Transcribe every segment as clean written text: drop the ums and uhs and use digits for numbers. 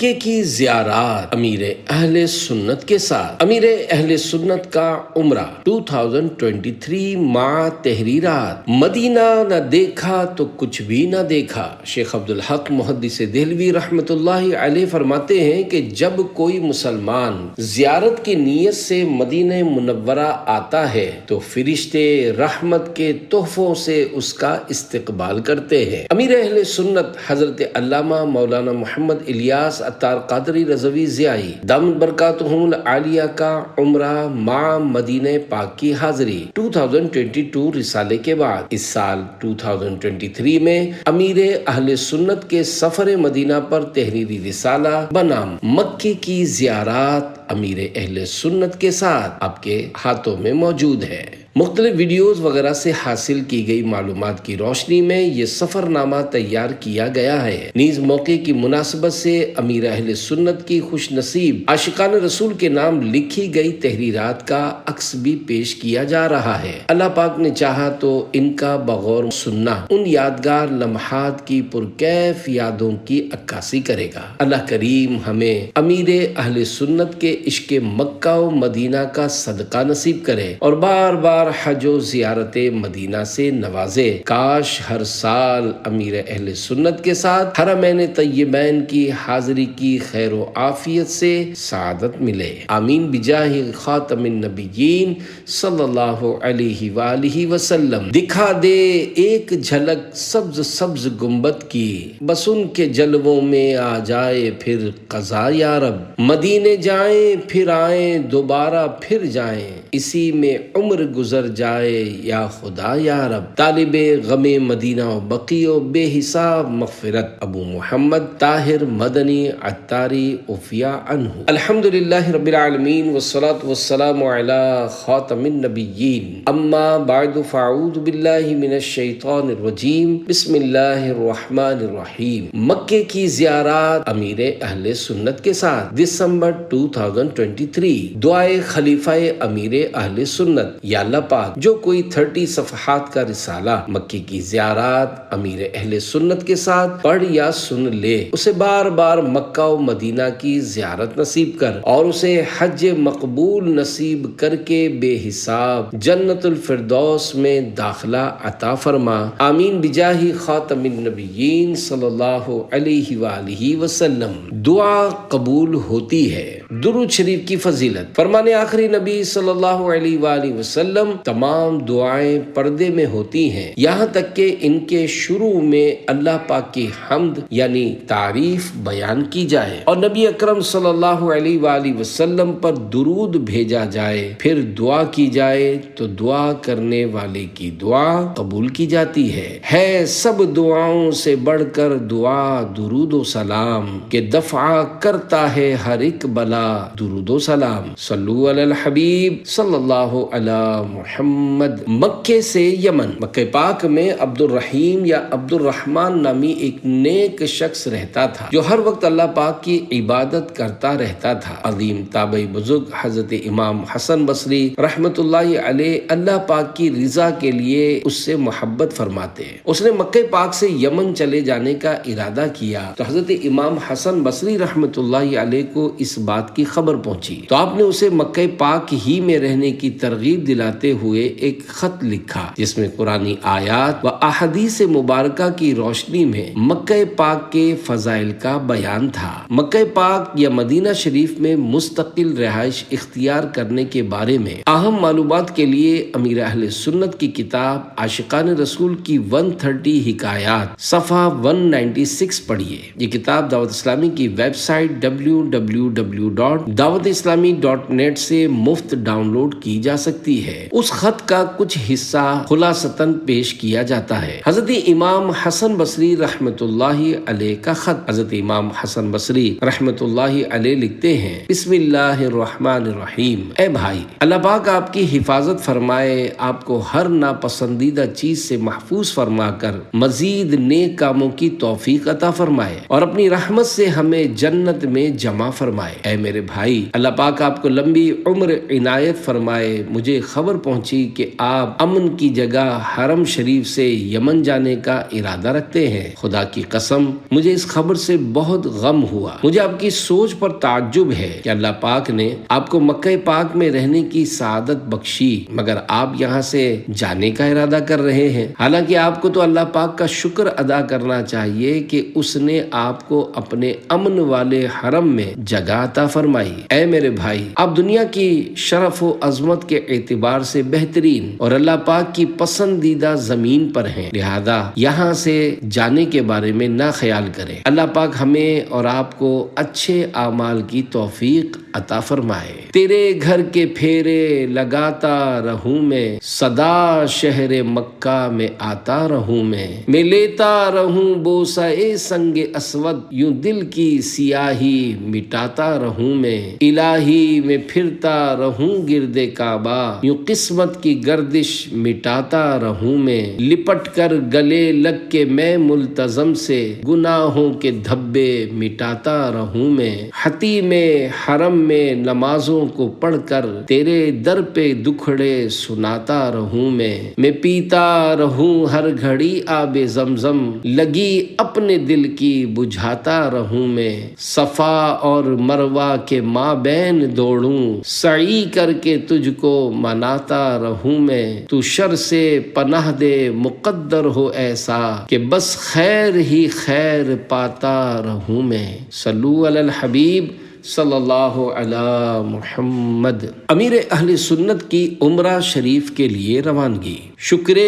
مکے کی زیارات امیر اہل سنت کے ساتھ۔ امیر اہل سنت کا عمرہ 2023 ماہ تحریرات۔ مدینہ نہ دیکھا تو کچھ بھی نہ دیکھا۔ شیخ عبدالحق محدث دہلوی رحمۃ اللہ علیہ فرماتے ہیں کہ جب کوئی مسلمان زیارت کی نیت سے مدینہ منورہ آتا ہے تو فرشتے رحمت کے تحفوں سے اس کا استقبال کرتے ہیں۔ امیر اہل سنت حضرت علامہ مولانا محمد الیاس عطار قادری رضوی ضیائی دامت برکاتہم العالیہ کا عمرہ مع مدینہ پاک کی حاضری 2022 رسالے کے بعد اس سال 2023 میں امیر اہل سنت کے سفر مدینہ پر تحریری رسالہ بنام مکے کی زیارات امیر اہل سنت کے ساتھ آپ کے ہاتھوں میں موجود ہے۔ مختلف ویڈیوز وغیرہ سے حاصل کی گئی معلومات کی روشنی میں یہ سفر نامہ تیار کیا گیا ہے۔ نیز موقع کی مناسبت سے امیر اہل سنت کی خوش نصیب عاشقان رسول کے نام لکھی گئی تحریرات کا عکس بھی پیش کیا جا رہا ہے۔ اللہ پاک نے چاہا تو ان کا بغور سننا ان یادگار لمحات کی پرکیف یادوں کی عکاسی کرے گا۔ اللہ کریم ہمیں امیر اہل سنت کے عشق مکہ و مدینہ کا صدقہ نصیب کرے اور بار بار حج و زیارت مدینہ سے نوازے۔ کاش ہر سال امیر اہل سنت کے ساتھ حرمین طیبین کی حاضری کی خیر و عافیت سے سعادت ملے۔ آمین بجاہ خاتم النبیین صلی اللہ علیہ وآلہ وسلم۔ دکھا دے ایک جھلک سبز سبز گنبد کی، بس ان کے جلووں میں آ جائے پھر قضا یا رب۔ مدینے جائیں پھر آئیں دوبارہ پھر جائیں، اسی میں عمر گزر جائے یا خدا یا رب۔ طالب غم مدینہ و بقی و بے حساب مغفرت ابو محمد طاہر مدنی عطاری عفیہ عنہ۔ الحمدللہ رب العالمین والصلاة والسلام علی خاتم النبیین، اما بعد فاعوذ باللہ من الشیطان الرجیم، بسم اللہ الرحمن الرحیم۔ مکے کی زیارات امیر اہل سنت کے ساتھ دسمبر 2023۔ دعائے خلیفہ امیر اہل سنت۔ یا اللہ پاک، جو کوئی 30 صفحات کا رسالہ مکے کی زیارات امیر اہل سنت کے ساتھ پڑھ یا سن لے، اسے بار بار مکہ و مدینہ کی زیارت نصیب کر اور اسے حج مقبول نصیب کر کے بے حساب جنت الفردوس میں داخلہ عطا فرما۔ آمین بجاہ خاتم النبیین صلی اللہ علیہ وآلہ وسلم۔ دعا قبول ہوتی ہے۔ درود شریف کی فضیلت۔ فرمان آخری نبی صلی اللہ علیہ وآلہ وسلم، تمام دعائیں پردے میں ہوتی ہیں یہاں تک کہ ان کے شروع میں اللہ پاک کی حمد یعنی تعریف بیان کی جائے اور نبی اکرم صلی اللہ علیہ وآلہ وسلم پر درود بھیجا جائے، پھر دعا کی جائے تو دعا کرنے والے کی دعا قبول کی جاتی ہے سب دعاؤں سے بڑھ کر دعا درود و سلام کہ دفع کرتا ہے ہر ایک بلا درود و سلام۔ صلو علی الحبیب صلی اللہ علی محمد۔ مکے سے یمن۔ مکہ پاک میں عبد الرحیم یا عبد الرحمن نامی ایک نیک شخص رہتا تھا جو ہر وقت اللہ پاک کی عبادت کرتا رہتا تھا۔ عظیم تابعی بزرگ حضرت امام حسن بصری رحمت اللہ علیہ اللہ پاک کی رضا کے لیے اس سے محبت فرماتے ہیں۔ اس نے مکہ پاک سے یمن چلے جانے کا ارادہ کیا تو حضرت امام حسن بصری رحمت اللہ علیہ کو اس بات کی خبر پہنچی تو آپ نے اسے مکہ پاک ہی میں رہنے کی ترغیب دلاتے ہوئے ایک خط لکھا جس میں قرآنی آیات و احادیث مبارکہ کی روشنی میں مکہ پاک کے فضائل کا بیان تھا۔ مکہ پاک یا مدینہ شریف میں مستقل رہائش اختیار کرنے کے بارے میں اہم معلومات کے لیے امیر اہل سنت کی کتاب عاشقان رسول کی 130 حکایات صفحہ 196 پڑھیے۔ یہ کتاب دعوت اسلامی کی ویب سائٹ www.dawatیسلامی.net سے مفت ڈاؤن لوڈ کی جا سکتی ہے۔ اس خط کا کچھ حصہ خلاصتاً پیش کیا جاتا ہے۔ حضرت امام حسن بصری رحمت اللہ علیہ کا خط۔ حضرت امام حسن بصری رحمت اللہ علیہ لکھتے ہیں، بسم اللہ الرحمن الرحیم۔ اے بھائی، اللہ پاک آپ کی حفاظت فرمائے، آپ کو ہر ناپسندیدہ چیز سے محفوظ فرما کر مزید نیک کاموں کی توفیق عطا فرمائے اور اپنی رحمت سے ہمیں جنت میں جمع فرمائے۔ اے میرے بھائی، بھائی، اللہ پاک آپ کو لمبی عمر عنایت فرمائے۔ مجھے خبر پہنچی کہ آپ امن کی جگہ حرم شریف سے یمن جانے کا ارادہ رکھتے ہیں۔ خدا کی قسم مجھے اس خبر سے بہت غم ہوا۔ مجھے آپ کی سوچ پر تعجب ہے کہ اللہ پاک نے آپ کو مکہ پاک میں رہنے کی سعادت بخشی، مگر آپ یہاں سے جانے کا ارادہ کر رہے ہیں۔ حالانکہ آپ کو تو اللہ پاک کا شکر ادا کرنا چاہیے کہ اس نے آپ کو اپنے امن والے حرم میں جگہ عطا فرمائی۔ اے میرے بھائی، آپ دنیا کی شرف و عظمت کے اعتبار سے بہترین اور اللہ پاک کی پسندیدہ زمین پر ہیں، لہذا یہاں سے جانے کے بارے میں نہ خیال کریں۔ اللہ پاک ہمیں اور آپ کو اچھے اعمال کی توفیق عطا فرمائے۔ تیرے گھر کے پھیرے لگاتا رہوں میں، صدا شہر مکہ میں آتا رہوں میں لیتا رہوں بوسہ سنگ اسود، یوں دل کی سیاہی مٹاتا رہوں میں الہی میں پھرتا رہوں گرد کعبہ، یوں قسمت کی گردش مٹاتا رہوں میں لپٹ کر گلے لگ کے میں ملتزم سے گناہوں کے دھبے مٹاتا رہوں میں حتیم حرم میں نمازوں کو پڑھ کر تیرے در پہ دکھڑے سناتا رہوں میں پیتا رہوں ہر گھڑی آب زمزم، لگی اپنے دل کی بجھاتا رہوں میں صفا اور مروہ کے مابین دوڑوں، سعی کر کے تجھ کو مناتا رہوں میں تو شر سے پناہ دے مقدر ہو ایسا کہ بس خیر ہی خیر پاتا رہوں میں۔ صلو علی الحبیب صلی اللہ علی محمد۔ امیر اہل سنت کی عمرہ شریف کے لیے روانگی۔ شکر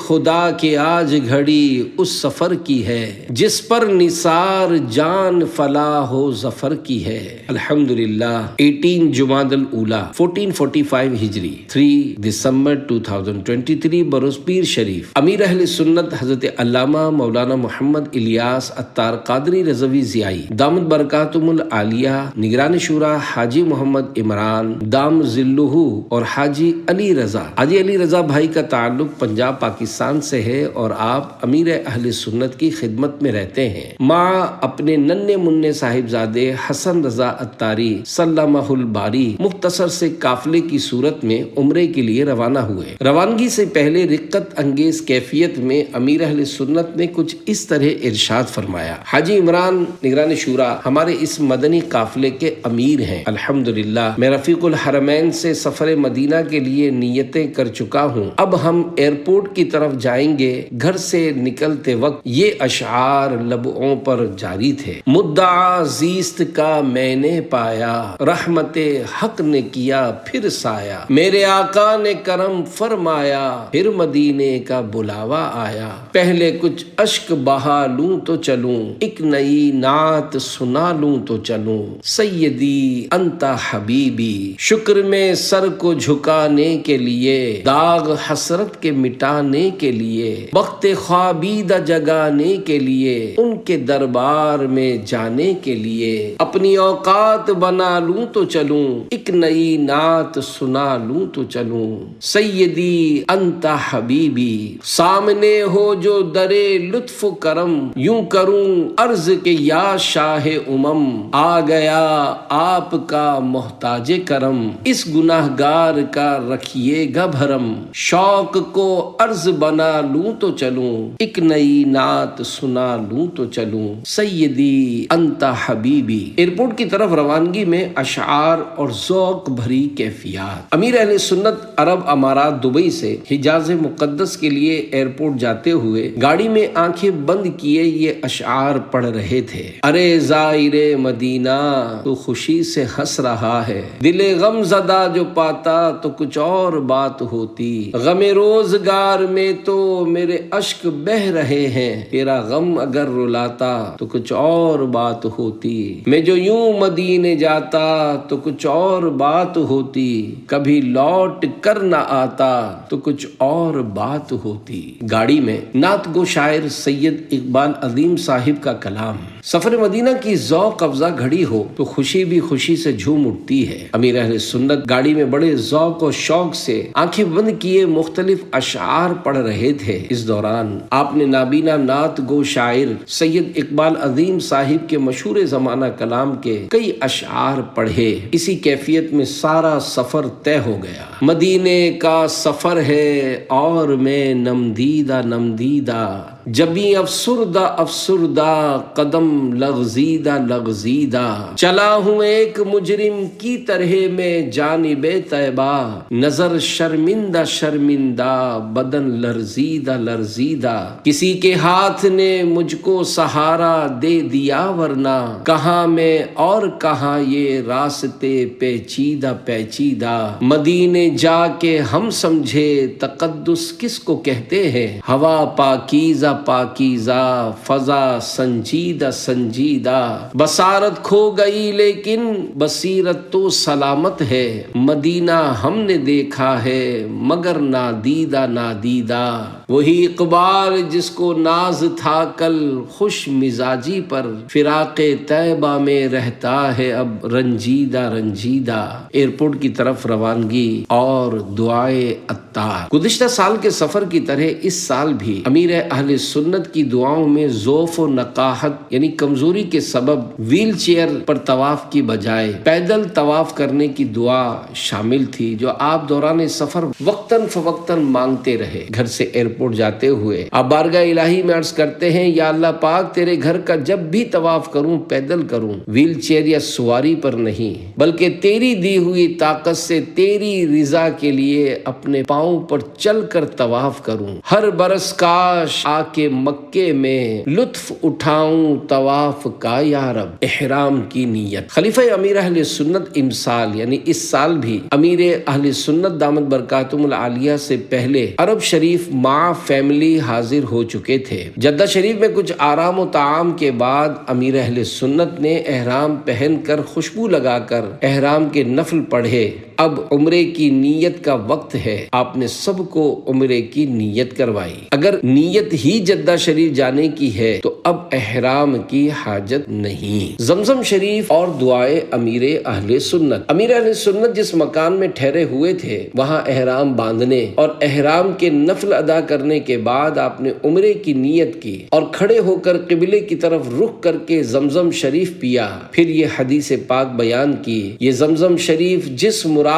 خدا کہ آج گھڑی اس سفر کی ہے جس پر نثار جان فلاح و ظفر کی ہے۔ الحمدللہ 18 جمادی الاولیٰ 1445 ہجری 3 دسمبر 2023 بروز پیر شریف، امیر اہل سنت حضرت علامہ مولانا محمد الیاس عطار قادری رضوی ضیائی دامت برکاتہم العالیہ، نگران شورا حاجی محمد عمران دام ذلہ اور حاجی علی رضا بھائی کا تعلق پنجاب پاکستان سے ہے اور آپ امیر اہل سنت کی خدمت میں رہتے ہیں۔ ماں اپنے ننھے منع صاحبزادے حسن رضا عطاری سلمہ الباری مختصر سے قافلے کی صورت میں عمرے کے لیے روانہ ہوئے۔ روانگی سے پہلے رقت انگیز کیفیت میں امیر اہل سنت نے کچھ اس طرح ارشاد فرمایا۔ حاجی عمران نگران شورا ہمارے اس مدنی قافلے کے امیر ہیں۔ الحمدللہ میں رفیق الحرمین سے سفر مدینہ کے لیے نیتیں کر چکا ہوں۔ اب ہم ایئرپورٹ کی طرف جائیں گے۔ گھر سے نکلتے وقت یہ اشعار لبوں پر جاری تھے۔ مدعا زیست کا میں نے پایا، رحمت حق نے کیا پھر سایہ، میرے آقا نے کرم فرمایا، پھر مدینے کا بلاوا آیا، پہلے کچھ اشک بہا لوں تو چلوں، ایک نئی نعت سنا لوں تو چلوں، سیدی انت حبیبی، شکر میں سر کو جھکانے کے لیے، داغ حسرت کے مٹانے کے لیے، وقت خوابیدہ جگانے کے لیے، ان کے دربار میں جانے کے لیے، اپنی اوقات بنا لوں تو چلوں، ایک نئی نعت سنا لوں تو چلوں، سیدی انت حبیبی، سامنے ہو جو درے لطف و کرم، یوں کروں عرض کہ یا شاہ امم، آ گیا آپ کا محتاج کرم، اس گناہگار کا رکھیے گا بھرم، شوق کو عرض بنا لوں تو چلوں، ایک نئی نعت سنا لوں تو چلوں، سیدی انت حبیبی۔ ایئرپورٹ کی طرف روانگی میں اشعار اور ذوق بھری کیفیات۔ امیر اہل سنت عرب امارات دبئی سے حجاز مقدس کے لیے ایئرپورٹ جاتے ہوئے گاڑی میں آنکھیں بند کیے یہ اشعار پڑھ رہے تھے۔ ارے زائر مدینہ تو خوشی سے ہنس رہا ہے، دل غم زدہ جو پاتا تو کچھ اور بات ہوتی، غم روزگار میں تو میرے اشک بہ رہے ہیں، تیرا غم اگر رلاتا تو کچھ اور بات ہوتی، میں جو یوں مدینے جاتا تو کچھ اور بات ہوتی، کبھی لوٹ کر نہ آتا تو کچھ اور بات ہوتی۔ گاڑی میں نعت گو شاعر سید اقبال عظیم صاحب کا کلام۔ سفر مدینہ کی ذوق افزا گھڑی ہو تو خوشی بھی خوشی سے جھوم اٹھتی ہے۔ امیر اہل سنت گاڑی میں بڑے ذوق و شوق سے آنکھیں بند کیے مختلف اشعار پڑھ رہے تھے۔ اس دوران آپ نے نابینا نعت گو شاعر سید اقبال عظیم صاحب کے مشہور زمانہ کلام کے کئی اشعار پڑھے۔ اسی کیفیت میں سارا سفر طے ہو گیا۔ مدینے کا سفر ہے اور میں نمدیدہ نمدیدہ، جبیں افسردہ افسردہ قدم لغزیدہ لغزیدہ، چلا ہوں ایک مجرم کی طرح میں جانب طیبہ، نظر شرمندہ شرمندہ بدن لرزیدہ لرزیدہ، کسی کے ہاتھ نے مجھ کو سہارا دے دیا ورنہ کہاں میں اور کہاں یہ راستے پیچیدہ پیچیدہ، مدینے جا کے ہم سمجھے تقدس کس کو کہتے ہیں، ہوا پاکیزہ پاکیزہ فضا سنجیدہ سنجیدہ، بصارت کھو گئی لیکن بصیرت تو سلامت ہے، مدینہ ہم نے دیکھا ہے مگر نادیدہ نادیدہ، وہی اقبال جس کو ناز تھا کل خوش مزاجی پر، فراق طیبہ میں رہتا ہے اب رنجیدہ رنجیدہ۔ ایئرپورٹ کی طرف روانگی اور دعائے عطار۔ گزشتہ سال کے سفر کی طرح اس سال بھی امیر اہل سنت کی دعاؤں میں ضعف و نقاحت یعنی کمزوری کے سبب ویل چیئر پر طواف کی بجائے پیدل طواف کرنے کی دعا شامل تھی، جو آپ دوران سفر وقتاً فوقتاً مانگتے رہے۔ گھر سے ایئرپورٹ جاتے ہوئے آپ بارگاہ الہی میں عرض کرتے ہیں، یا اللہ پاک تیرے گھر کا جب بھی طواف کروں پیدل کروں، ویل چیئر یا سواری پر نہیں، بلکہ تیری دی ہوئی طاقت سے تیری رضا کے لیے اپنے پاؤں پر چل کر طواف کروں، ہر برس کاش آ کے مکے میں لطف اٹھاؤں طواف کا یا رب۔ احرام کی نیت۔ خلیفہ امیر اہل سنت امسال یعنی اس سال بھی امیر اہل سنت دامت برکاتہم العالیہ سے پہلے عرب شریف مع فیملی حاضر ہو چکے تھے۔ جدہ شریف میں کچھ آرام و طعام کے بعد امیر اہل سنت نے احرام پہن کر خوشبو لگا کر احرام کے نفل پڑھے۔ اب عمرے کی نیت کا وقت ہے، آپ نے سب کو عمرے کی نیت کروائی۔ اگر نیت ہی جدہ شریف جانے کی ہے تو اب احرام کی حاجت نہیں۔ زمزم شریف اور دعائے امیر اہل سنت۔ امیر اہل سنت جس مکان میں ٹھہرے ہوئے تھے وہاں احرام باندھنے اور احرام کے نفل ادا کرنے کے بعد آپ نے عمرے کی نیت کی اور کھڑے ہو کر قبلے کی طرف رخ کر کے زمزم شریف پیا۔ پھر یہ حدیث پاک بیان کی، یہ زمزم شریف جس مراد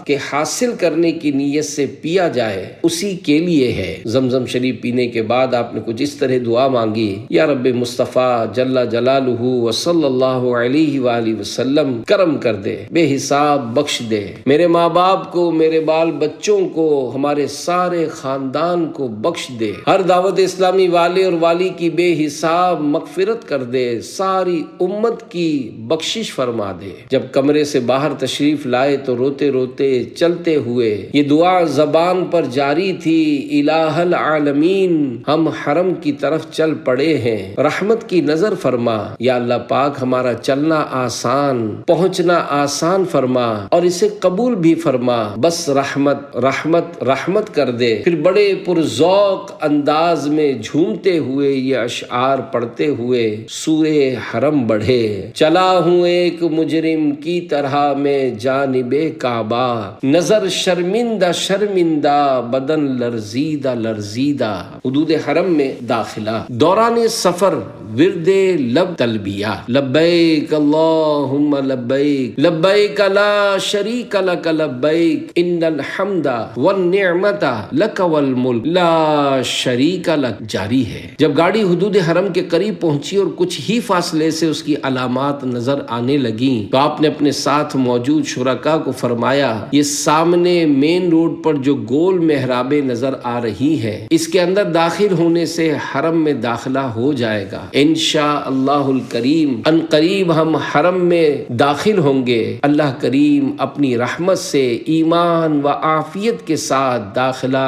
کے حاصل کرنے کی نیت سے پیا جائے اسی کے لیے ہے۔ زمزم شریف پینے کے بعد آپ نے کچھ اس طرح دعا مانگی، یا رب مصطفیٰ جل جلالہ وصلی اللہ علیہ وآلہ وسلم کرم کر دے، بے حساب بخش دے، میرے ماں باپ کو، میرے بال بچوں کو، ہمارے سارے خاندان کو بخش دے، ہر دعوت اسلامی والے اور والی کی بے حساب مغفرت کر دے، ساری امت کی بخشش فرما دے۔ جب کمرے سے باہر تشریف لائے تو روتے روتے چلتے ہوئے یہ دعا زبان پر جاری تھی، الہ العالمین ہم حرم کی طرف چل پڑے ہیں، رحمت کی نظر فرما، یا اللہ پاک ہمارا چلنا آسان، پہنچنا آسان فرما اور اسے قبول بھی فرما، بس رحمت رحمت رحمت کر دے۔ پھر بڑے پرذوق انداز میں جھومتے ہوئے یہ اشعار پڑھتے ہوئے سورہ حرم بڑھے۔ چلا ہوں ایک مجرم کی طرح میں جانب کعبہ، نظر شرمندہ شرمندہ بدن لرزیدہ لرزیدہ۔ حدود حرم میں داخلہ۔ دوران سفر ورد لب تلبیہ، لبیک اللہم لبیک، لبیک لا شریک لک لبیک، ان الحمد والنعمت لک والملک لا شریک لک جاری ہے۔ جب گاڑی حدود حرم کے قریب پہنچی اور کچھ ہی فاصلے سے اس کی علامات نظر آنے لگیں تو آپ نے اپنے ساتھ موجود شرکاء کو فرمایا، یہ سامنے مین روڈ پر جو گول محرابیں نظر آ رہی ہے اس کے اندر داخل ہونے سے حرم میں داخلہ ہو جائے گا، انشاءاللہ الکریم ان قریب ہم حرم میں داخل ہوں گے۔ اللہ کریم اپنی رحمت سے ایمان و عافیت کے ساتھ داخلہ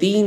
3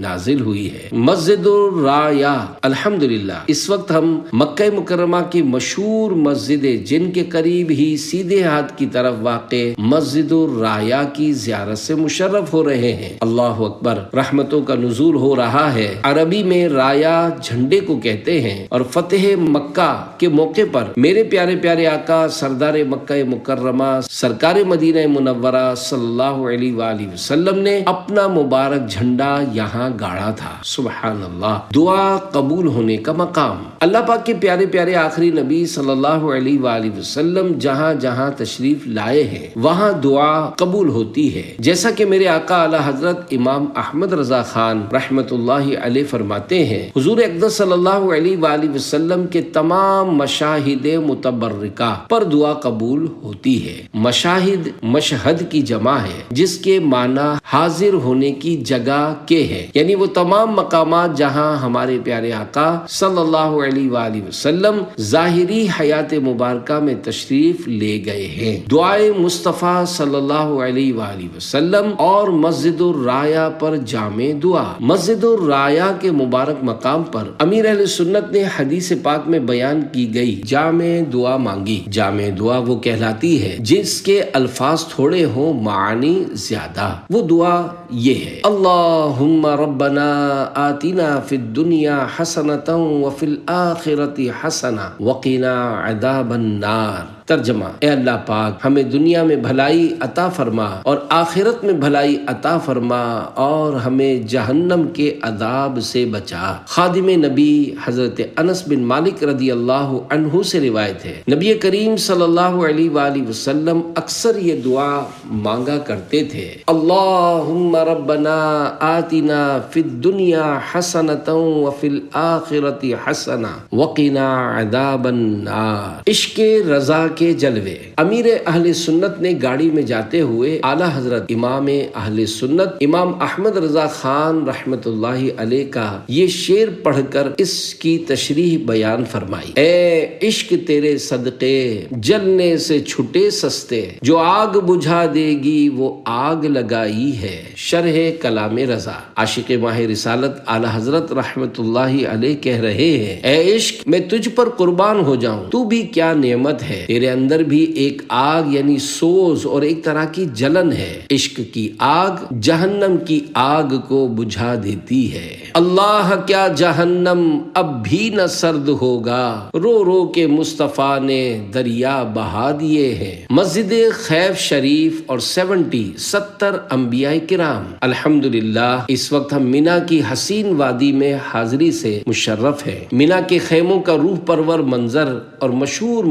نازل ہوئی ہے۔ مسجد الرایا، الحمدللہ اس وقت ہم مکہ مکرمہ کی مشہور مسجد جن کے قریب ہی سیدھے ہاتھ کی طرف واقع مسجد الرایا کی زیارت سے مشرف ہو رہے ہیں۔ اللہ اکبر، رحمتوں کا نزول ہو رہا ہے۔ عربی میں رایا جھنڈے کو کہتے ہیں، اور فتح مکہ کے موقع پر میرے پیارے پیارے آقا سردار مکہ مکرمہ سرکار مدینہ منورہ صلی اللہ علیہ وآلہ وسلم نے اپنا مبارک جھنڈا یہاں گاڑا تھا۔ سبحان اللہ، دعا قبول ہونے کا مقام۔ اللہ پاک کے پیارے پیارے آخری نبی صلی اللہ علیہ وآلہ وسلم جہاں جہاں تشریف لائے ہیں وہاں دعا قبول ہوتی ہے، جیسا کہ میرے آقا اعلی حضرت امام احمد رضا خان رحمت اللہ علیہ فرماتے ہیں، حضور اقدس صلی اللہ علیہ وآلہ وسلم کے تمام مشاہد متبرکہ پر دعا قبول ہوتی ہے۔ مشاہد مشہد کی جمع ہے جس کے معنی حاضر ہونے کی جگہ کے ہے، یعنی وہ تمام مقامات جہاں ہمارے پیارے آقا صلی اللہ علیہ وآلہ وسلم ظاہری حیات مبارکہ میں تشریف لے گئے ہیں۔ دعائے مصطفیٰ صلی اللہ علیہ وآلہ وسلم اور مسجد الرایا پر جامع دعا۔ مسجد الرایا کے مبارک مقام پر امیر اہل سنت نے حدیث پاک میں بیان کی گئی جامع دعا مانگی۔ جامع دعا وہ کہلاتی ہے جس کے الفاظ تھوڑے ہوں معانی زیادہ۔ وہ دعا یہ ہے، اللہم ربنا آتنا فی الدنیا حسنۃ وفی الآخرۃ حسنہ وقنا عذاب النار۔ ترجمہ، اے اللہ پاک ہمیں دنیا میں بھلائی عطا فرما اور آخرت میں بھلائی عطا فرما اور ہمیں جہنم کے عذاب سے بچا۔ خادم نبی حضرت انس بن مالک رضی اللہ عنہ سے روایت ہے، نبی کریم صلی اللہ علیہ وآلہ وسلم اکثر یہ دعا مانگا کرتے تھے، اللہم ربنا آتنا فی الدنیا حسنۃ وفی الآخرۃ حسنہ وقنا عذاب النار۔ عشق رضا کے جلوے۔ امیر اہل سنت نے گاڑی میں جاتے ہوئے اعلیٰ حضرت امام اہل سنت امام احمد رضا خان رحمت اللہ علیہ کا یہ شعر پڑھ کر اس کی تشریح بیان فرمائی، اے عشق تیرے صدقے جلنے سے چھٹے سستے، جو آگ بجھا دے گی وہ آگ لگائی ہے۔ شرح کلام رضا۔ عاشق ماہ رسالت اعلیٰ حضرت رحمت اللہ علیہ کہہ رہے ہیں، اے عشق میں تجھ پر قربان ہو جاؤں، تو بھی کیا نعمت ہے، تیرے اندر بھی ایک آگ یعنی سوز اور ایک طرح کی جلن ہے۔ عشق کی آگ جہنم کی آگ کو بجھا دیتی ہے۔ اللہ کیا جہنم اب بھی نہ سرد ہوگا، رو رو کے مصطفیٰ نے دریا بہا دیے ہیں۔ مسجد خیف شریف اور 70 انبیاء کرام۔ الحمدللہ اس وقت ہم مینا کی حسین وادی میں حاضری سے مشرف ہیں۔ مینا کے خیموں کا روح پرور منظر اور مشہور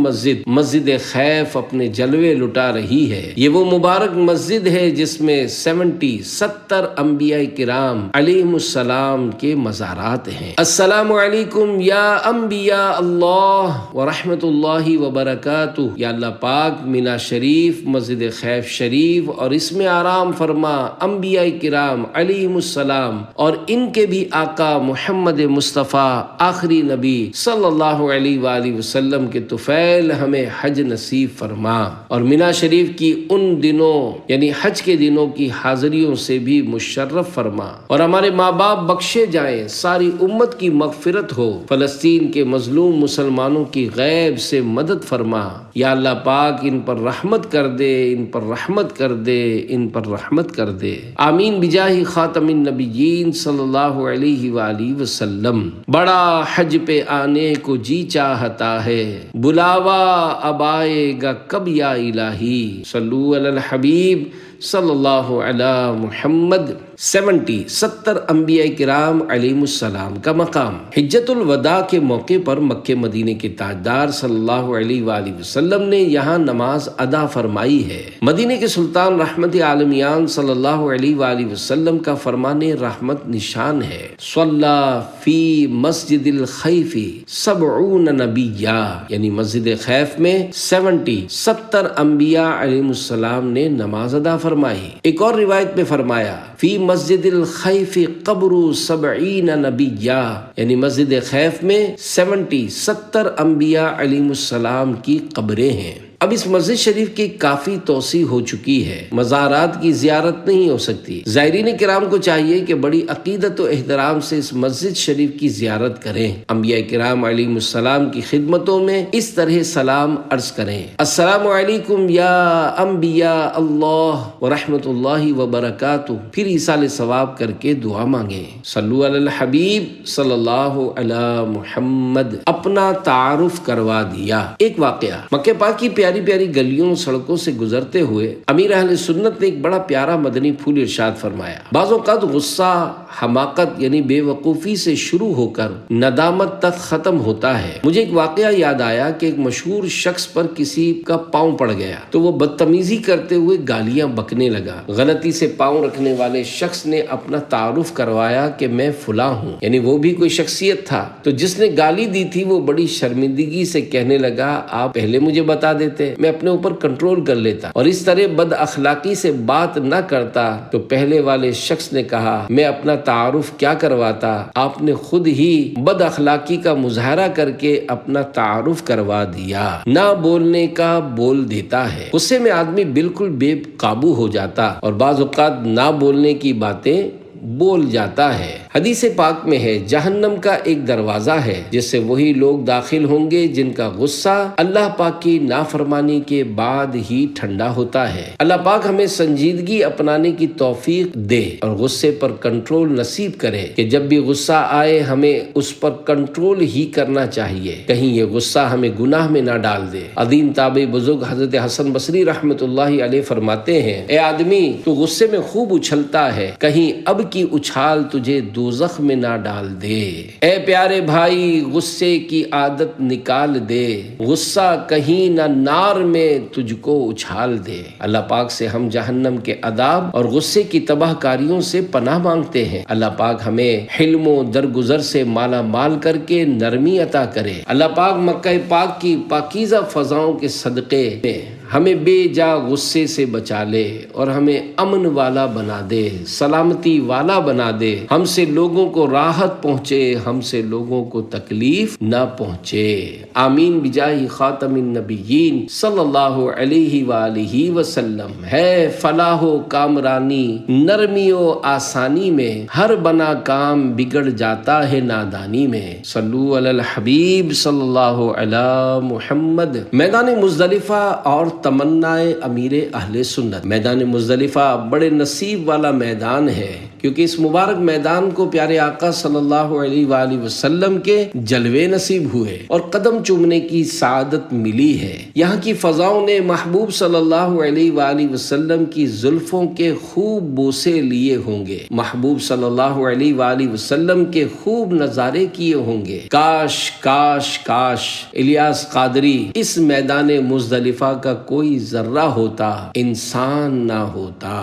مسجد خیف اپنے جلوے لٹا رہی ہے۔ یہ وہ مبارک مسجد ہے جس میں 70 انبیاء کرام علیہم السلام کے مزارات ہیں۔ السلام علیکم یا انبیاء اللہ ورحمۃ اللہ وبرکاتہ۔ یا اللہ پاک مینا شریف، مسجد خیف شریف اور اس میں آرام فرما انبیاء کرام علیہم السلام اور ان کے بھی آقا محمد مصطفیٰ آخری نبی صلی اللہ علیہ وآلہ وسلم کے طفیل ہمیں حج نصیب فرما، اور مینا شریف کی ان دنوں یعنی حج کے دنوں کی حاضریوں سے بھی مشرف فرما، اور ہمارے ماں باپ بخشے جائیں، ساری امت کی مغفرت ہو، فلسطین کے مظلوم مسلمانوں کی غیب سے مدد فرما۔ یا اللہ پاک ان پر رحمت کر دے، ان پر رحمت کر دے، ان پر رحمت کر دے، آمین بجاہ خاتم النبیین صلی اللہ علیہ وآلہ وسلم۔ بڑا حج پہ آنے کو جی چاہتا ہے، بلاوا اب آئے گا کب یا الہی، صلو علی الحبیب صلی اللہ علی محمد۔ 70 انبیاء کرام علیہم السلام کا مقام۔ حجت الوداع کے موقع پر مکہ مدینے کے تاجدار صلی اللہ علیہ وآلہ وسلم نے یہاں نماز ادا فرمائی ہے۔ مدینے کے سلطان رحمت عالمیان صلی اللہ علیہ وآلہ وسلم کا فرمان رحمت نشان ہے، صلی فی مسجد الخیف 70 نبیہ، یعنی مسجد خیف میں 70 انبیاء علیہم السلام نے نماز ادا فرمائی۔ ایک اور روایت میں فرمایا، فی مسجد الخیف قبر 70 نبیہ، یعنی مسجد خیف میں 70 انبیاء علیہم السلام کی قبریں ہیں۔ اب اس مسجد شریف کی کافی توسیع ہو چکی ہے، مزارات کی زیارت نہیں ہو سکتی۔ زائرین کرام کو چاہیے کہ بڑی عقیدت و احترام سے اس مسجد شریف کی زیارت کریں، انبیاء کرام علیہ السلام کی خدمتوں میں اس طرح سلام عرض کریں: السلام علیکم یا انبیاء اللہ ورحمۃ اللہ وبرکاتہ، پھر ایصال ثواب کر کے دعا مانگیں۔ صلو علی الحبیب صلی اللہ علی محمد۔ اپنا تعارف کروا دیا۔ ایک واقعہ، مکہ پاک کی پیاری پیاری گلیوں سڑکوں سے گزرتے ہوئے امیر اہل سنت نے ایک بڑا پیارا مدنی پھول ارشاد فرمایا۔ بعض اوقات غصہ حماقت یعنی بے وقوفی سے شروع ہو کر ندامت تک ختم ہوتا ہے۔ مجھے ایک واقعہ یاد آیا کہ ایک مشہور شخص پر کسی کا پاؤں پڑ گیا تو وہ بدتمیزی کرتے ہوئے گالیاں بکنے لگا۔ غلطی سے پاؤں رکھنے والے شخص نے اپنا تعارف کروایا کہ میں فلاں ہوں، یعنی وہ بھی کوئی شخصیت تھا۔ تو جس نے گالی دی تھی وہ بڑی شرمندگی سے کہنے لگا، آپ پہلے مجھے بتا دیتے، میں اپنے اوپر کنٹرول کر لیتا اور اس طرح بد اخلاقی سے بات نہ کرتا۔ تو پہلے والے شخص نے کہا، میں اپنا تعارف کیا کرواتا، آپ نے خود ہی بد اخلاقی کا مظاہرہ کر کے اپنا تعارف کروا دیا۔ نہ بولنے کا بول دیتا ہے۔ غصے میں آدمی بالکل بے قابو ہو جاتا اور بعض اوقات نہ بولنے کی باتیں بول جاتا ہے۔ حدیث پاک میں ہے، جہنم کا ایک دروازہ ہے جس سے وہی لوگ داخل ہوں گے جن کا غصہ اللہ پاک کی نافرمانی کے بعد ہی ٹھنڈا ہوتا ہے۔ اللہ پاک ہمیں سنجیدگی اپنانے کی توفیق دے اور غصے پر کنٹرول نصیب کرے کہ جب بھی غصہ آئے ہمیں اس پر کنٹرول ہی کرنا چاہیے، کہیں یہ غصہ ہمیں گناہ میں نہ ڈال دے۔ عظیم تابعی بزرگ حضرت حسن بصری رحمۃ اللہ علیہ فرماتے ہیں، اے آدمی تو غصے میں خوب اچھلتا ہے، کہیں اب کی اچھال تجھے دوزخ میں نہ ڈال دے۔ اے پیارے بھائی غصے کی عادت نکال دے، غصہ کہیں نہ نار میں تجھ کو اچھال دے۔ اللہ پاک سے ہم جہنم کے عذاب اور غصے کی تباہ کاریوں سے پناہ مانگتے ہیں۔ اللہ پاک ہمیں حلم و درگزر سے مالا مال کر کے نرمی عطا کرے۔ اللہ پاک مکہ پاک کی پاکیزہ فضاؤں کے صدقے میں ہمیں بے جا غصے سے بچا لے اور ہمیں امن والا بنا دے، سلامتی والا بنا دے، ہم سے لوگوں کو راحت پہنچے، ہم سے لوگوں کو تکلیف نہ پہنچے۔ آمین بجاہ خاتم النبیین صلی اللہ علیہ وآلہ وسلم۔ ہے فلاح و کامرانی نرمی و آسانی میں، ہر بنا کام بگڑ جاتا ہے نادانی میں۔ صلو علی الحبیب صلی اللہ علی محمد۔ میدان مزدلفہ اور تمنا امیر اہل سنت۔ میدان مزدلفہ بڑے نصیب والا میدان ہے کیونکہ اس مبارک میدان کو پیارے آقا صلی اللہ علیہ وآلہ وسلم کے جلوے نصیب ہوئے اور قدم چومنے کی سعادت ملی ہے۔ یہاں کی فضاؤں نے محبوب صلی اللہ علیہ وآلہ وسلم کی زلفوں کے خوب بوسے لیے ہوں گے، محبوب صلی اللہ علیہ وآلہ وسلم کے خوب نظارے کیے ہوں گے۔ کاش کاش کاش الیاس قادری اس میدان مزدلفہ کا کوئی ذرہ ہوتا، انسان نہ ہوتا۔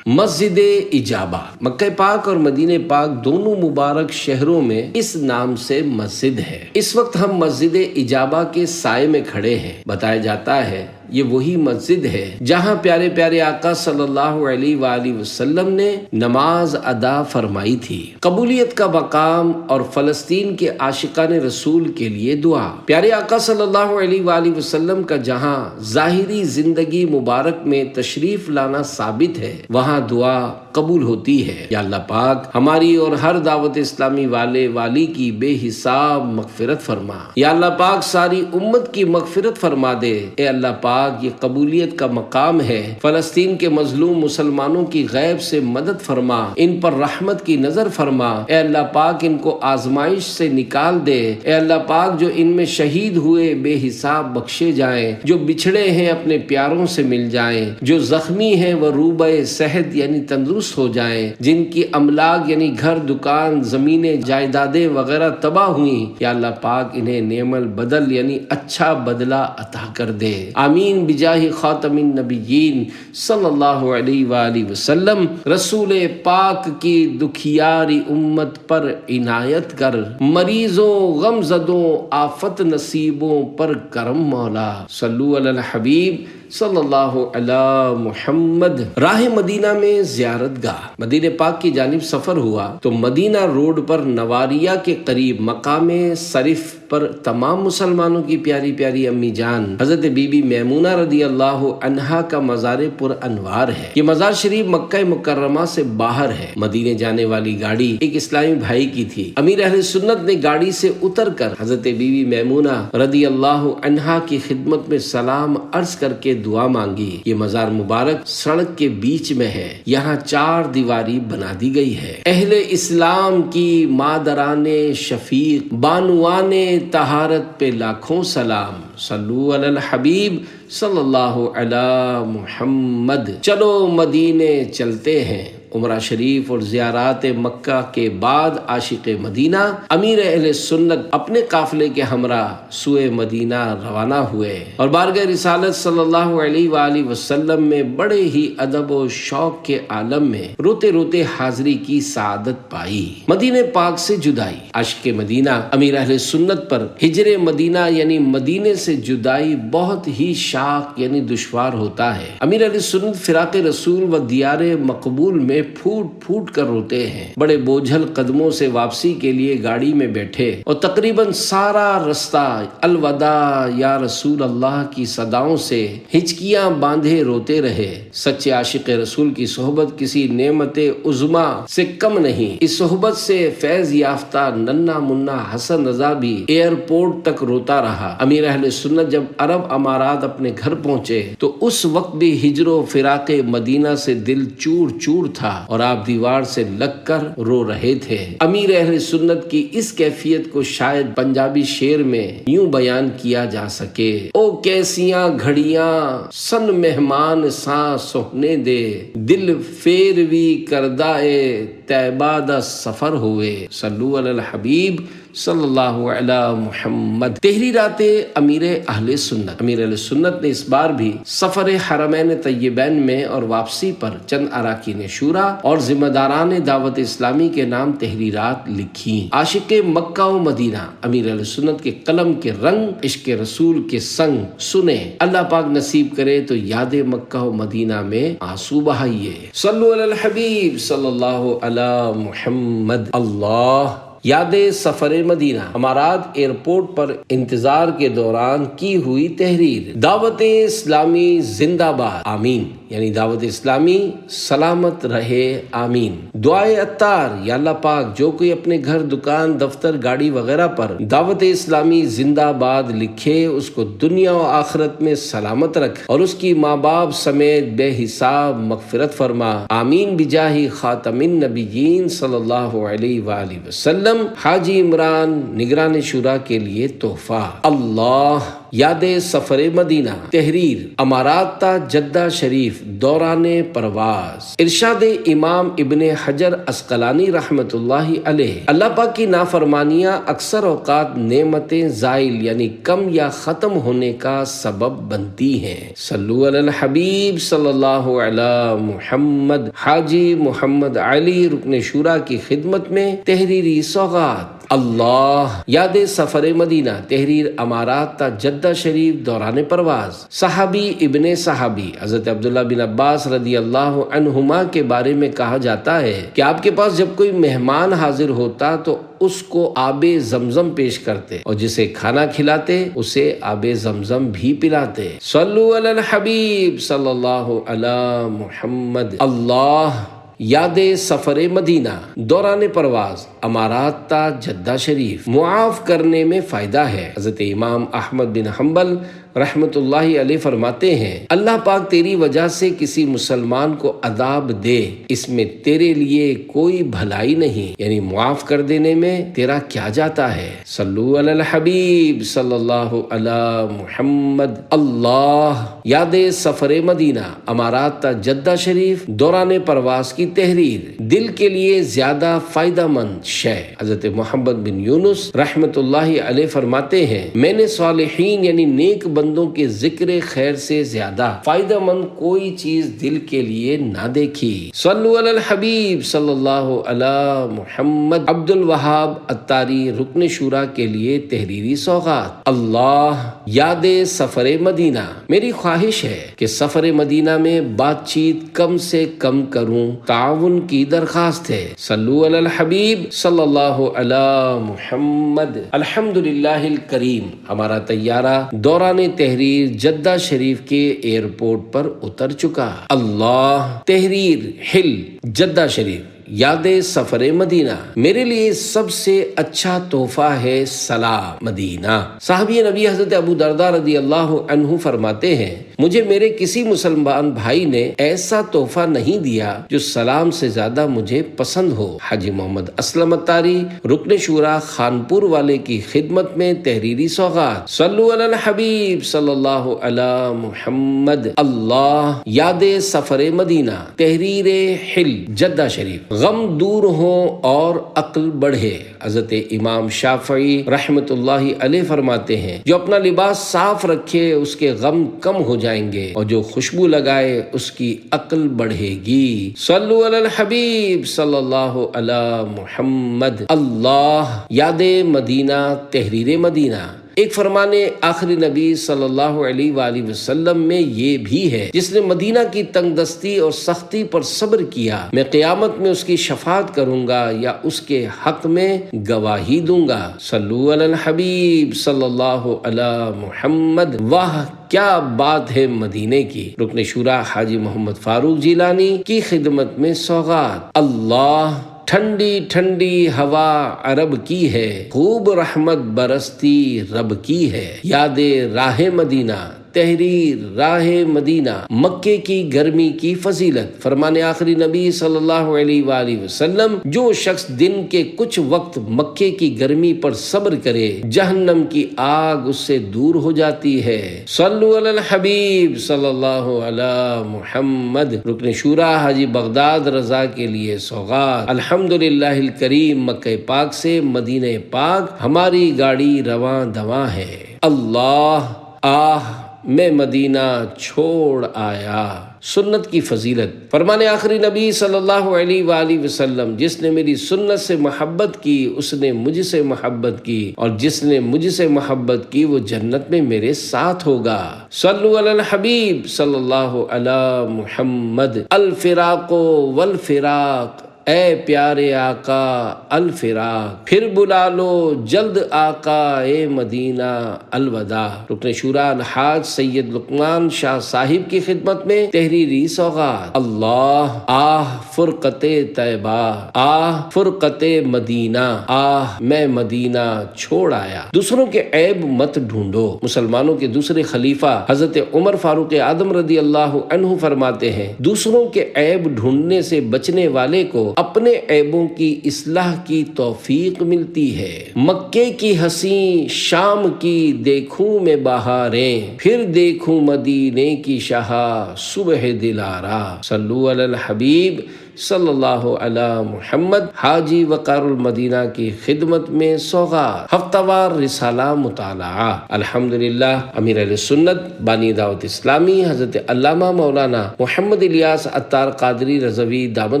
مسجد اجابہ۔ مکہ پاک اور مدینہ پاک دونوں مبارک شہروں میں اس نام سے مسجد ہے۔ اس وقت ہم مسجد اجابہ کے سائے میں کھڑے ہیں۔ بتایا جاتا ہے یہ وہی مسجد ہے جہاں پیارے پیارے آقا صلی اللہ علیہ وآلہ وسلم نے نماز ادا فرمائی تھی۔ قبولیت کا مقام اور فلسطین کے عاشقان رسول کے لیے دعا۔ پیارے آقا صلی اللہ علیہ وآلہ وسلم کا جہاں ظاہری زندگی مبارک میں تشریف لانا ثابت ہے، وہاں دعا قبول ہوتی ہے۔ یا اللہ پاک ہماری اور ہر دعوت اسلامی والے والی کی بے حساب مغفرت فرما۔ یا اللہ پاک ساری امت کی مغفرت فرما دے۔ اے اللہ پاک یہ قبولیت کا مقام ہے، فلسطین کے مظلوم مسلمانوں کی غیب سے مدد فرما، ان پر رحمت کی نظر فرما۔ اے اللہ پاک ان کو آزمائش سے نکال دے۔ اے اللہ پاک جو ان میں شہید ہوئے بے حساب بخشے جائیں، جو بچھڑے ہیں اپنے پیاروں سے مل جائیں، جو زخمی ہیں وہ روبہ صحت یعنی تندرست ہو جائیں، جن کی املاک یعنی گھر دکان زمینیں جائیدادیں وغیرہ تباہ ہوئیں، یا اللہ پاک انہیں نعم البدل یعنی اچھا بدلہ عطا کر دے۔ آمین بجاہ خاتم النبیین صلی اللہ علیہ وآلہ وسلم۔ رسول پاک کی دکھیاری امت پر عنایت کر، مریضوں غم زدوں آفت نصیبوں پر کرم مولا۔ صلو علی الحبیب صلی اللہ علی محمد۔ راہ مدینہ میں زیارت گاہ۔ مدینہ پاک کی جانب سفر ہوا تو مدینہ روڈ پر نواریہ کے قریب مقام صرف پر تمام مسلمانوں کی پیاری پیاری امی جان حضرت بی بی میمونہ رضی اللہ عنہا کا مزار پر انوار ہے۔ یہ مزار شریف مکہ مکرمہ سے باہر ہے۔ مدینے جانے والی گاڑی ایک اسلامی بھائی کی تھی۔ امیر اہل سنت نے گاڑی سے اتر کر حضرت بی بی میمونہ رضی اللہ عنہا کی خدمت میں سلام عرض کر کے دعا مانگی۔ یہ مزار مبارک سڑک کے بیچ میں ہے۔ یہاں 4 دیواری بنا دی گئی ہے۔ اہل اسلام کی مادران شفیق بانوان طہارت پہ لاکھوں سلام۔ صلو علی الحبیب صلی اللہ علی محمد۔ چلو مدینے چلتے ہیں۔ عمرہ شریف اور زیارات مکہ کے بعد عاشق مدینہ امیر اہل سنت اپنے قافلے کے ہمراہ سوئے مدینہ روانہ ہوئے اور بارگاہ رسالت صلی اللہ علیہ وآلہ وسلم میں بڑے ہی ادب و شوق کے عالم میں روتے روتے حاضری کی سعادت پائی۔ مدینہ پاک سے جدائی۔ عاشق مدینہ امیر اہل سنت پر ہجر مدینہ یعنی مدینے سے جدائی بہت ہی شاق یعنی دشوار ہوتا ہے۔ امیر اہل سنت فراق رسول و دیار مقبول میں پھوٹ پھوٹ کر روتے ہیں۔ بڑے بوجھل قدموں سے واپسی کے لیے گاڑی میں بیٹھے اور تقریباً سارا رستہ الوداع یا رسول اللہ کی صداؤں سے ہچکیاں باندھے روتے رہے۔ سچے عاشق رسول کی صحبت کسی نعمت عظما سے کم نہیں۔ اس صحبت سے فیض یافتہ ننھا منا حسن رضا بھی ایئرپورٹ تک روتا رہا۔ امیر اہل سنت جب عرب امارات اپنے گھر پہنچے تو اس وقت بھی ہجر و فراق مدینہ سے دل چور چور تھا اور آپ دیوار سے لگ کر رو رہے تھے۔ امیر اہل سنت کی اس کیفیت کو شاید پنجابی شعر میں یوں بیان کیا جا سکے: او کیسیاں گھڑیاں سن مہمان ساں سوہنے دے، دل فیروی کردائے طیبہ دا سفر ہوئے۔ صلو علی الحبیب صلی اللہ علی محمد۔ تحریرات امیر اہل سنت۔ امیر اہل سنت نے اس بار بھی سفر حرمین طیبین میں اور واپسی پر چند اراکین شورا اور ذمہ داران دعوت اسلامی کے نام تحریرات لکھی۔ عاشق مکہ و مدینہ امیر اہل سنت کے قلم کے رنگ عشق رسول کے سنگ سنے۔ اللہ پاک نصیب کرے تو یاد مکہ و مدینہ میں آنسو بہائیے۔ صلو علی الحبیب صلی اللہ علی محمد۔ اللہ یاد سفر مدینہ۔ امارات ایئرپورٹ پر انتظار کے دوران کی ہوئی تحریر: دعوت اسلامی زندہ باد، آمین، یعنی دعوت اسلامی سلامت رہے، آمین۔ دعائے عطار: یا اللہ پاک جو کوئی اپنے گھر، دکان، دفتر، گاڑی وغیرہ پر دعوت اسلامی زندہ باد لکھے اس کو دنیا و آخرت میں سلامت رکھ اور اس کی ماں باپ سمیت بے حساب مغفرت فرما، آمین، بجاہ خاتم النبیین صلی اللہ علیہ وآلہ وسلم۔ حاجی عمران نگران شورا کے لیے تحفہ۔ اللہ یاد سفر مدینہ۔ تحریر: امارات تا جدہ شریف دوران پرواز۔ ارشاد امام ابن حجر عسقلانی رحمۃ اللہ علیہ: اللہ پاک کی نافرمانیاں اکثر اوقات نعمتیں زائل یعنی کم یا ختم ہونے کا سبب بنتی ہیں۔ صلو علی الحبیب صلی اللہ علی محمد۔ حاجی محمد علی رکن شورا کی خدمت میں تحریری سوغات۔ اللہ یاد سفر مدینہ۔ تحریر: امارات تا جدہ شریف دوران پرواز۔ صحابی ابن صحابی حضرت عبداللہ بن عباس رضی اللہ عنہما کے بارے میں کہا جاتا ہے کہ آپ کے پاس جب کوئی مہمان حاضر ہوتا تو اس کو آب زمزم پیش کرتے اور جسے کھانا کھلاتے اسے آب زمزم بھی پلاتے۔ صلو علی الحبیب صلی اللہ علی محمد۔ اللہ یاد سفر مدینہ۔ دوران پرواز امارات تا جدہ شریف معاف کرنے میں فائدہ ہے۔ حضرت امام احمد بن حنبل رحمت اللہ علیہ فرماتے ہیں: اللہ پاک تیری وجہ سے کسی مسلمان کو عذاب دے، اس میں تیرے لیے کوئی بھلائی نہیں، یعنی معاف کر دینے میں تیرا کیا جاتا ہے۔ صلو علی الحبیب صلی اللہ علی محمد۔ اللہ یاد سفر مدینہ۔ امارات تا جدہ شریف دوران پرواز کی کی تحریر دل کے لیے زیادہ فائدہ مند شے۔ حضرت محمد بن یونس رحمت اللہ علیہ فرماتے ہیں، میں نے صالحین یعنی نیک بندوں کے ذکر خیر سے زیادہ فائدہ مند کوئی چیز دل کے لیے نہ دیکھی۔ صلو علی الحبیب صلی اللہ علی محمد۔ عبد الوہاب اتاری رکن شورا کے لیے تحریری سوغات۔ اللہ، یاد سفر مدینہ۔ میری خواہش ہے کہ سفر مدینہ میں بات چیت کم سے کم کروں، تعاون کی درخواست ہے۔ صلو علی الحبیب صلی اللہ علی محمد۔ الحمدللہ الکریم، ہمارا طیارہ دوران تحریر جدہ شریف کے ایئرپورٹ پر اتر چکا۔ اللہ، تحریر ہل جدہ شریف، یاد سفر مدینہ۔ میرے لیے سب سے اچھا تحفہ ہے سلام مدینہ۔ صحابی نبی حضرت ابو درداء رضی اللہ عنہ فرماتے ہیں، مجھے میرے کسی مسلمان بھائی نے ایسا تحفہ نہیں دیا جو سلام سے زیادہ مجھے پسند ہو۔ حاجی محمد اسلم اتاری رکن شورا خانپور والے کی خدمت میں تحریری سوغات۔ صلو علی الحبیب صلی اللہ علی محمد۔ اللہ، یاد سفر مدینہ، تحریر ہل جدہ شریف۔ غم دور ہوں اور عقل بڑھے۔ حضرت امام شافعی رحمت اللہ علیہ فرماتے ہیں، جو اپنا لباس صاف رکھے اس کے غم کم ہو جائیں گے، اور جو خوشبو لگائے اس کی عقل بڑھے گی۔ صلو علی الحبیب صلی اللہ علی محمد۔ اللہ، یاد مدینہ، تحریر مدینہ۔ ایک فرمان آخری نبی صلی اللہ علیہ وآلہ وسلم میں یہ بھی ہے، جس نے مدینہ کی تنگ دستی اور سختی پر صبر کیا، میں قیامت میں اس کی شفاعت کروں گا یا اس کے حق میں گواہی دوں گا۔ صلو علی الحبیب صلی اللہ علی محمد۔ واہ، کیا بات ہے مدینے کی۔ رکن شورا حاجی محمد فاروق جیلانی کی خدمت میں سوغات۔ اللہ، ٹھنڈی ٹھنڈی ہوا عرب کی ہے، خوب رحمت برستی رب کی ہے۔ یاد راہ مدینہ، تحریر راہ مدینہ، مکے کی گرمی کی فضیلت۔ فرمان آخری نبی صلی اللہ علیہ وآلہ وسلم، جو شخص دن کے کچھ وقت مکے کی گرمی پر صبر کرے، جہنم کی آگ اس سے دور ہو جاتی ہے۔ صلو علی الحبیب صلی اللہ علی محمد۔ رکن شورا حاجی بغداد رضا کے لیے سوغات۔ الحمدللہ الکریم، مکہ پاک سے مدینہ پاک ہماری گاڑی رواں دواں ہے۔ اللہ، آہ، میں مدینہ چھوڑ آیا۔ سنت کی فضیلت۔ فرمان آخری نبی صلی اللہ علیہ وآلہ وسلم، جس نے میری سنت سے محبت کی اس نے مجھ سے محبت کی، اور جس نے مجھ سے محبت کی وہ جنت میں میرے ساتھ ہوگا۔ صلو علی الحبیب صلی اللہ علی محمد۔ الفراق والفراق، اے پیارے آقا الفراق، پھر بلا لو جلد آقا اے مدینہ الوداع۔ رکن شورا الحاج سید لقمان شاہ صاحب کی خدمت میں تحریری سوغات۔ اللہ، آہ فرقت طیبہ، آہ فرقت مدینہ، آہ میں مدینہ چھوڑ آیا۔ دوسروں کے عیب مت ڈھونڈو۔ مسلمانوں کے دوسرے خلیفہ حضرت عمر فاروق اعظم رضی اللہ عنہ فرماتے ہیں، دوسروں کے عیب ڈھونڈنے سے بچنے والے کو اپنے عیبوں کی اصلاح کی توفیق ملتی ہے۔ مکے کی حسین، شام کی دیکھوں میں بہاریں، پھر دیکھوں مدینے کی شہا صبح دلارا۔ صلو علی الحبیب صلی اللہ علی محمد۔ حاجی وقار المدینہ کی خدمت میں سوغات۔ ہفتہ وار رسالہ مطالعہ۔ الحمدللہ، امیر اہل سنت بانی دعوت اسلامی حضرت علامہ مولانا محمد الیاس عطار قادری رضوی دامت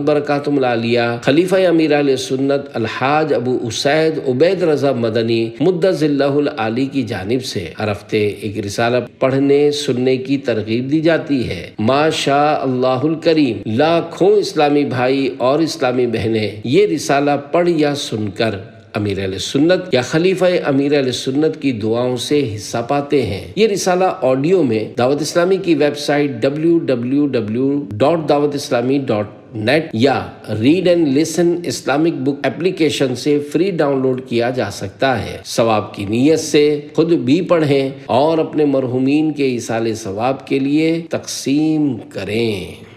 برکاتہم العالیہ، خلیفہ امیر اہل سنت الحاج ابو اسید عبید رضا مدنی مدظ اللہ العالی کی جانب سے ہر ہفتے ایک رسالہ پڑھنے سننے کی ترغیب دی جاتی ہے۔ ماشاء اللہ الکریم، لاکھوں اسلامی بھائی اور اسلامی بہنیں یہ رسالہ پڑھ یا سن کر امیر اہل سنت یا خلیفہ امیر اہل سنت کی دعاؤں سے حصہ پاتے ہیں۔ یہ رسالہ آڈیو میں دعوت اسلامی کی ویب سائٹ www.dawatislami.net یا read and listen Islamic book application سے فری ڈاؤن لوڈ کیا جا سکتا ہے۔ ثواب کی نیت سے خود بھی پڑھیں اور اپنے مرحومین کے ایصال ثواب کے لیے تقسیم کریں۔